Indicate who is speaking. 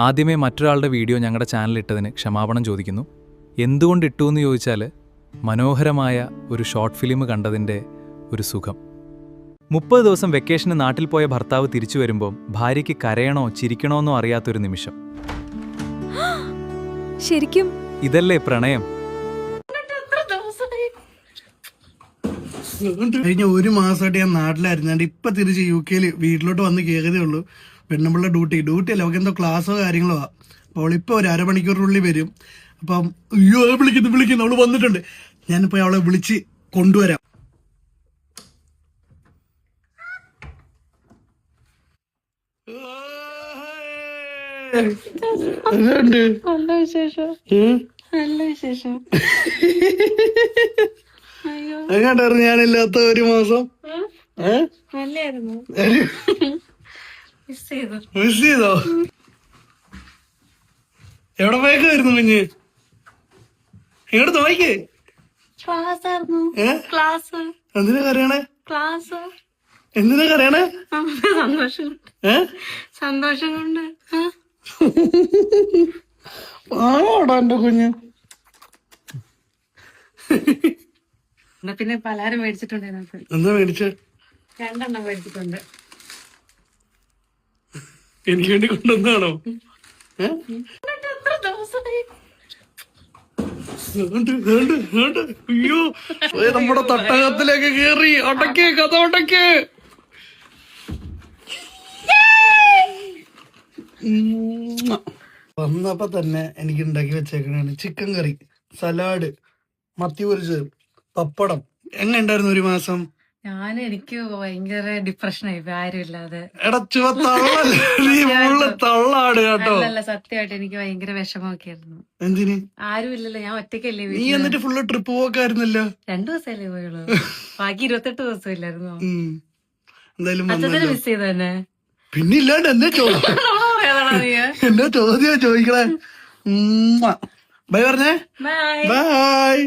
Speaker 1: ആദ്യമേ മറ്റൊരാളുടെ വീഡിയോ ഞങ്ങളുടെ ചാനലിട്ടതിന് ക്ഷമാപണം ചോദിക്കുന്നു. എന്തുകൊണ്ട് ഇട്ടു എന്ന് ചോദിച്ചാൽ മനോഹരമായ ഒരു ഷോർട്ട് ഫിലിം കണ്ടതിൻ്റെ ഒരു സുഖം. 30 ദിവസം വെക്കേഷന് നാട്ടിൽ പോയ ഭർത്താവ് തിരിച്ചു വരുമ്പോൾ ഭാര്യയ്ക്ക് കരയണോ ചിരിക്കണോ എന്നോ അറിയാത്തൊരു നിമിഷം.
Speaker 2: ശരിക്കും
Speaker 1: ഇതല്ലേ പ്രണയം?
Speaker 3: കഴിഞ്ഞ 1 മാസമായിട്ട് ഞാൻ നാട്ടിലായിരുന്നു. ഇപ്പൊ തിരിച്ച് UK വീട്ടിലോട്ട് വന്ന് കയറിയതേ ഉള്ളൂ. പെണ്ണുമ്പിള്ള ഡ്യൂട്ടി അല്ല, അവർക്ക് എന്തോ ക്ലാസ്സോ കാര്യങ്ങളോ. അപ്പോൾ ഇപ്പൊ ഒരു അരമണിക്കൂറിനുള്ളിൽ വരും. അപ്പം അയ്യോ വിളിക്കുന്നു അവള് വന്നിട്ടുണ്ട്. ഞാനിപ്പോ അവളെ വിളിച്ച് കൊണ്ടുവരാം. എങ്ങോട്ടായിരുന്നു ഞാനില്ലാത്ത 1 മാസം? മിസ് ചെയ്തോ? എവിടെ പോയേക്കായിരുന്നു കുഞ്ഞ്? ഇങ്ങോട്ട് നോക്കിക്കേ. എന്തിനാ കരയണേ? എന്തിനാ കരയണേ?
Speaker 2: സന്തോഷം കൊണ്ട്
Speaker 3: ആണോടാ എന്റെ കുഞ്ഞ്?
Speaker 2: പിന്നെ പലഹാരം മേടിച്ചിട്ടുണ്ട്.
Speaker 3: എന്താ മേടിച്ചേ?
Speaker 2: 2 മേടിച്ചിട്ടുണ്ട്.
Speaker 3: എനിക്ക് വേണ്ടി കൊണ്ടുവന്നാണോ? അയ്യോ നമ്മുടെ തട്ടകത്തിലേക്ക് കേറി. അടക്കേ കഥ അടക്കേ. വന്നപ്പോ തന്നെ എനിക്ക് ഉണ്ടാക്കി വെച്ചേക്കണാണ് ചിക്കൻ കറി, സലാഡ്, മത്തി പൊരിച്ചത്, പപ്പടം. എങ്ങനെ ഉണ്ടായിരുന്നു 1 മാസം?
Speaker 2: എനിക്ക് ഭയങ്കര ഡിപ്രഷനായി ആരും ഇല്ലാതെ.
Speaker 3: എടച്ചുവ തള്ളാട് കേട്ടോ.
Speaker 2: അല്ല സത്യമായിട്ട് എനിക്ക് ഭയങ്കര വിഷമമൊക്കെ ആയിരുന്നു.
Speaker 3: എന്തിന്?
Speaker 2: ആരും ഇല്ലല്ലോ, ഞാൻ ഒറ്റയ്ക്കല്ലേ.
Speaker 3: നീ എന്നിട്ട് ഫുള്ള് ട്രിപ്പ് പോക്കായിരുന്നല്ലോ.
Speaker 2: 2 ദിവസമല്ലേ പോയുള്ളൂ, ബാക്കി 28 ദിവസം ഇല്ലായിരുന്നു.
Speaker 3: എന്തായാലും
Speaker 2: അച്ഛനെ മിസ് ചെയ്തു തന്നെ.
Speaker 3: പിന്നെ ഇല്ലാണ്ട് എന്നെ ചോദ്യം ചോദിക്കണേ. ബൈ പറഞ്ഞേ.
Speaker 2: ബൈ.
Speaker 3: ബൈ.